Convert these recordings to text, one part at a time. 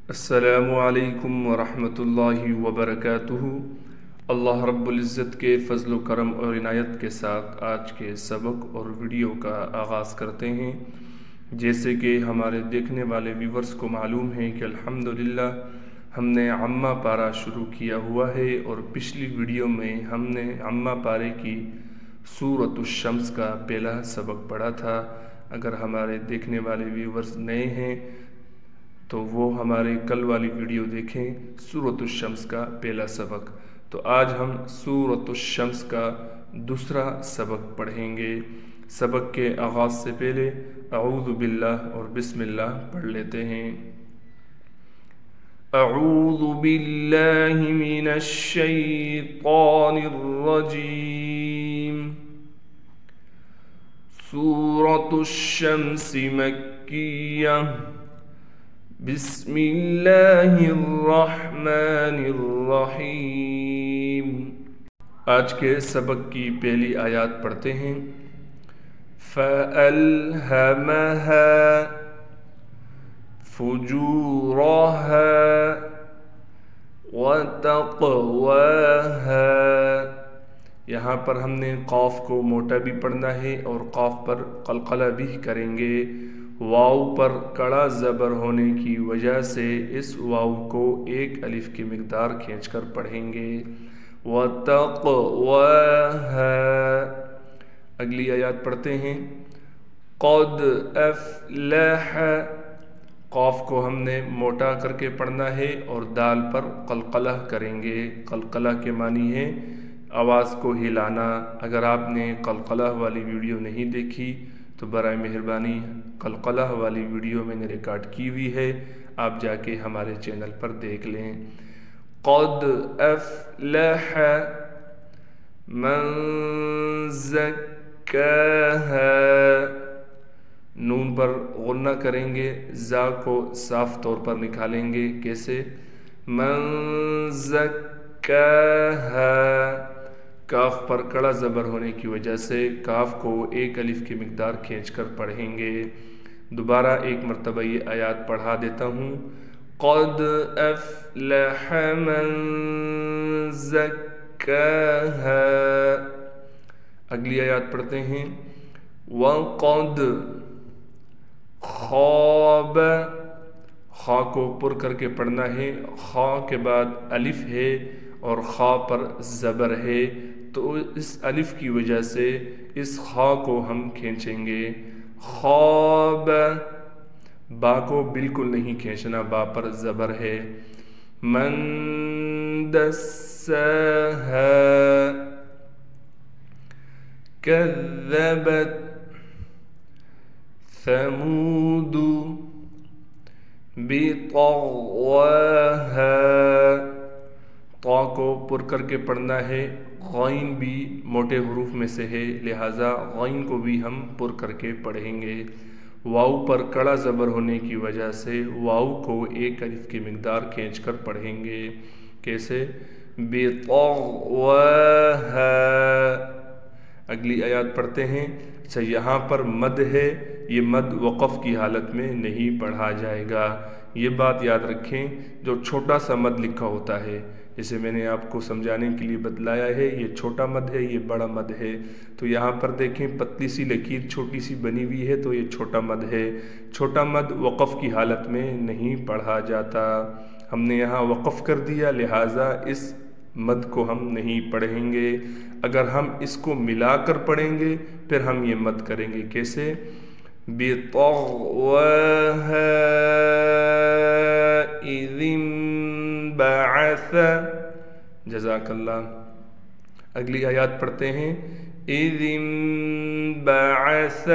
السلام علیکم ورحمۃ اللہ وبرکاتہ۔ اللہ رب العزت کے فضل و کرم اور عنایت کے ساتھ آج کے سبق اور ویڈیو کا آغاز کرتے ہیں۔ جیسے کہ ہمارے دیکھنے والے ویورز کو معلوم ہے کہ الحمدللہ ہم نے عامہ پارہ شروع کیا ہوا ہے، اور پچھلی ویڈیو میں ہم نے عامہ پارے کی سورۃ الشمس کا پہلا سبق پڑھا تھا۔ اگر ہمارے دیکھنے والے ویورز نئے ہیں تو وہ ہمارے کل والی ویڈیو دیکھیں، سورۃ الشمس کا پہلا سبق۔ تو آج ہم سورۃ الشمس کا دوسرا سبق پڑھیں گے۔ سبق کے آغاز سے پہلے اعوذ باللہ اور بسم اللہ پڑھ لیتے ہیں۔ اعوذ باللہ من الشیطان الرجیم۔ سورۃ الشمس مکیہ، بسم اللہ الرحمن الرحیم۔ آج کے سبق کی پہلی آیات پڑھتے ہیں۔ فَأَلْهَمَهَا فُجُورَهَا وَتَقْوَاهَا۔ یہاں پر ہم نے قاف کو موٹا بھی پڑھنا ہے اور قاف پر قلقلہ بھی کریں گے۔ واو پر کڑا زبر ہونے کی وجہ سے اس واو کو ایک الف کی مقدار کھینچ کر پڑھیں گے۔ وَتَقْوَاهَا۔ اگلی آیات پڑھتے ہیں۔ قَدْ أَفْلَحَ۔ قاف کو ہم نے موٹا کر کے پڑھنا ہے اور دال پر قلقلہ کریں گے۔ قلقلہ کے معنی ہے آواز کو ہلانا۔ اگر آپ نے قلقلہ والی ویڈیو نہیں دیکھی تو برائے مہربانی قلقلہ والی ویڈیو میں نے ریکارڈ کی ہوئی ہے، آپ جا کے ہمارے چینل پر دیکھ لیں۔ قد افلح من زکاہا۔ نون پر غنہ کریں گے، زا کو صاف طور پر نکالیں گے۔ کیسے؟ من زکاہا۔ کاف پر کڑا زبر ہونے کی وجہ سے کاف کو ایک الف کی مقدار کھینچ کر پڑھیں گے۔ دوبارہ ایک مرتبہ یہ آیات پڑھا دیتا ہوں۔ قد افلح من زکاہا۔ اگلی آیات پڑھتے ہیں۔ وقد خواب۔ خا کو پر کر کے پڑھنا ہے، خا کے بعد الف ہے اور خا پر زبر ہے، تو اس الف کی وجہ سے اس خا کو ہم کھینچیں گے۔ خواب۔ با کو بالکل نہیں کھینچنا، با پر زبر ہے۔ من دساہا۔ کذبت ثمود بطغواہا۔ طا کو پر کر کے پڑھنا ہے، غائن بھی موٹے حروف میں سے ہے، لہٰذا غائن کو بھی ہم پر کر کے پڑھیں گے۔ واو پر کڑا زبر ہونے کی وجہ سے واو کو ایک الف کی مقدار کھینچ کر پڑھیں گے۔ کیسے؟ بطغواہا۔ اگلی آیات پڑھتے ہیں۔ اچھا، یہاں پر مد ہے، یہ مد وقف کی حالت میں نہیں پڑھا جائے گا۔ یہ بات یاد رکھیں، جو چھوٹا سا مد لکھا ہوتا ہے، جسے میں نے آپ کو سمجھانے کے لیے بتلایا ہے، یہ چھوٹا مد ہے، یہ بڑا مد ہے۔ تو یہاں پر دیکھیں پتلی سی لکیر چھوٹی سی بنی ہوئی ہے، تو یہ چھوٹا مد ہے۔ چھوٹا مد وقف کی حالت میں نہیں پڑھا جاتا۔ ہم نے یہاں وقف کر دیا، لہٰذا اس مد کو ہم نہیں پڑھیں گے۔ اگر ہم اس کو ملا کر پڑھیں گے پھر ہم یہ مد کریں گے۔ کیسے؟ بطغواہا اذ انبعث۔ جزاک اللہ۔ اگلی آیات پڑھتے ہیں۔ اذ انبعث۔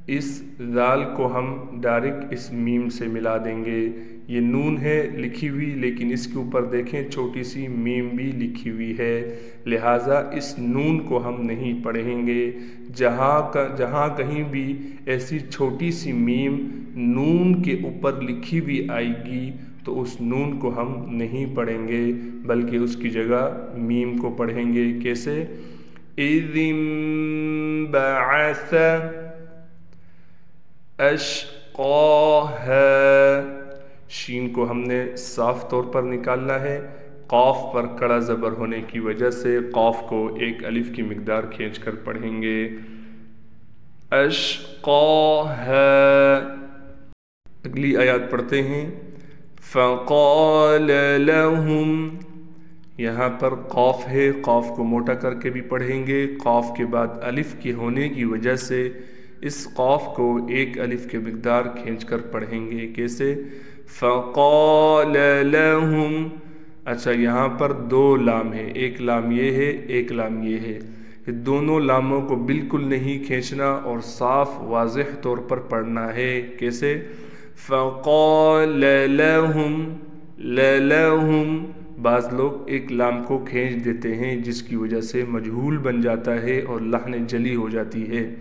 اس ذال کو ہم ڈائریکٹ اس میم سے ملا دیں گے۔ یہ نون ہے لکھی ہوئی، لیکن اس کے اوپر دیکھیں چھوٹی سی میم بھی لکھی ہوئی ہے، لہٰذا اس نون کو ہم نہیں پڑھیں گے۔ جہاں کہیں بھی ایسی چھوٹی سی میم نون کے اوپر لکھی ہوئی آئے گی تو اس نون کو ہم نہیں پڑھیں گے، بلکہ اس کی جگہ میم کو پڑھیں گے۔ کیسے؟ اذ انبعث اشقاها، شین کو ہم نے صاف طور پر نکالنا ہے، قاف پر کڑا زبر ہونے کی وجہ سے قاف کو ایک الف کی مقدار کھینچ کر پڑھیں گے۔ اشقاها، اگلی آیات پڑھتے ہیں۔ فقال لهم، یہاں پر قاف ہے، قاف کو موٹا کر کے بھی پڑھیں گے، قاف کے بعد الف کے ہونے کی وجہ سے اس قاف کو ایک الف کے مقدار کھینچ کر پڑھیں گے۔ کیسے؟ فقال لهم، اچھا یہاں پر دو لام ہے، ایک لام یہ ہے، ایک لام یہ ہے، دونوں لاموں کو بالکل نہیں کھینچنا اور صاف واضح طور پر پڑھنا ہے۔ کیسے؟ فقال لهم، لهم، بعض لوگ ایک لام کو کھینچ دیتے ہیں جس کی وجہ سے مجہول بن جاتا ہے اور لحن جلی ہو جاتی ہے،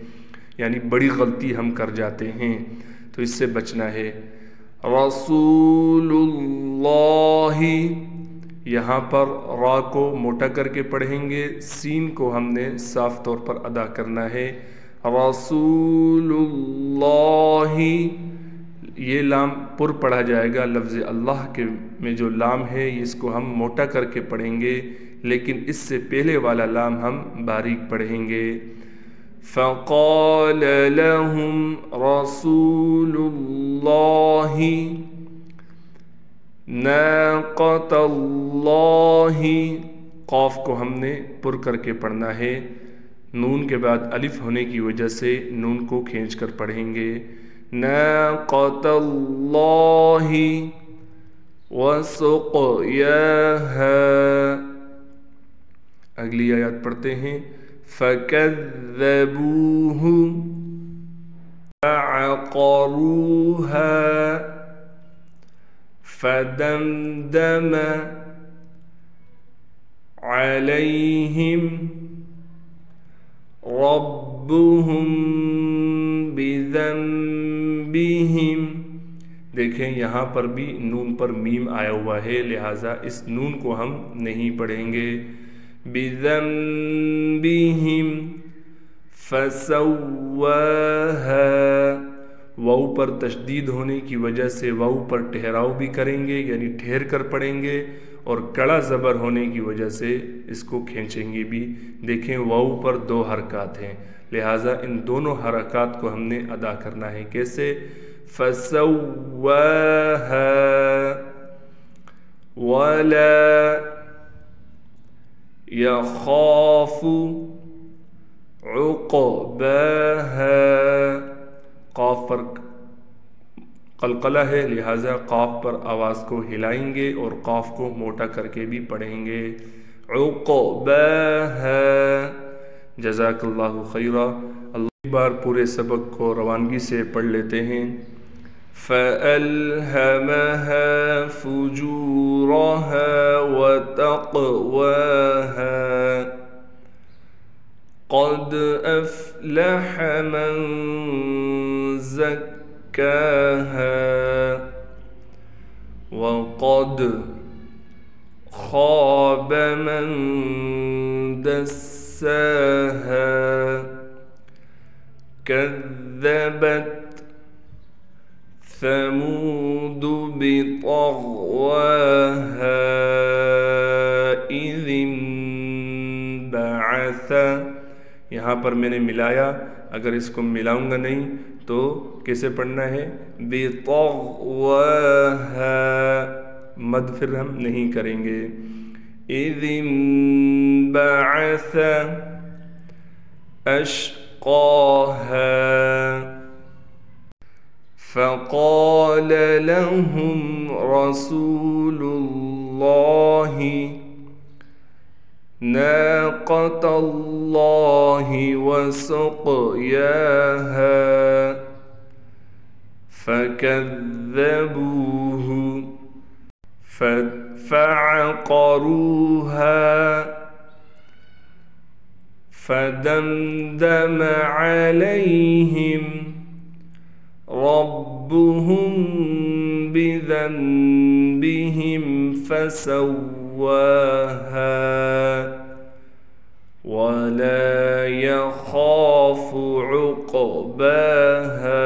یعنی بڑی غلطی ہم کر جاتے ہیں، تو اس سے بچنا ہے۔ رسول اللہ، یہاں پر را کو موٹا کر کے پڑھیں گے، سین کو ہم نے صاف طور پر ادا کرنا ہے۔ رسول اللہ، یہ لام پر پڑھا جائے گا، لفظ اللہ کے میں جو لام ہے اس کو ہم موٹا کر کے پڑھیں گے، لیکن اس سے پہلے والا لام ہم باریک پڑھیں گے۔ فقال لهم رسول اللہ ناقۃ اللہ، قاف کو ہم نے پر کر کے پڑھنا ہے، نون کے بعد الف ہونے کی وجہ سے نون کو کھینچ کر پڑھیں گے۔ ناقۃ اللہ وسقیاها، اگلی آیات پڑھتے ہیں۔ فکذبوہ فعقروها فدمدم علیہم ربهم بذنبہم، دیکھیں یہاں پر بھی نون پر میم آیا ہوا ہے، لہٰذا اس نون کو ہم نہیں پڑھیں گے۔ بذنبہم فسواها، واو پر تشدید ہونے کی وجہ سے واو پر ٹھہراؤ بھی کریں گے، یعنی ٹھہر کر پڑھیں گے، اور کڑا زبر ہونے کی وجہ سے اس کو کھینچیں گے بھی۔ دیکھیں واو پر دو حرکات ہیں، لہٰذا ان دونوں حرکات کو ہم نے ادا کرنا ہے۔ کیسے؟ فسواها ولا يخاف عقباها، قاف پر قلقلہ ہے، لہٰذا قاف پر آواز کو ہلائیں گے اور قاف کو موٹا کر کے بھی پڑھیں گے۔ عقباها، جزاک اللہ خیرا۔ اللہ بار پورے سبق کو روانگی سے پڑھ لیتے ہیں۔ فَأَلْهَمَهَا فُجُورَهَا وَتَقْوَاهَا قَدْ أَفْلَحَ مَنْ زَكَّاهَا وَقَدْ خَابَ مَنْ دَسَّاهَا كَذَّبَتْ ثمود بطغواها إذ انبعث، یہاں پر میں نے ملایا، اگر اس کو ملاؤں گا نہیں تو کیسے پڑھنا ہے؟ بطغواها، مد پھر ہم نہیں کریں گے۔ إذ انبعث أشقاها فقال لهم رسول الله ناقة الله وسقياها فكذبوه فعقروها فدمدم عليهم ربهم بذنبهم فسواها ولا يخاف عقباها،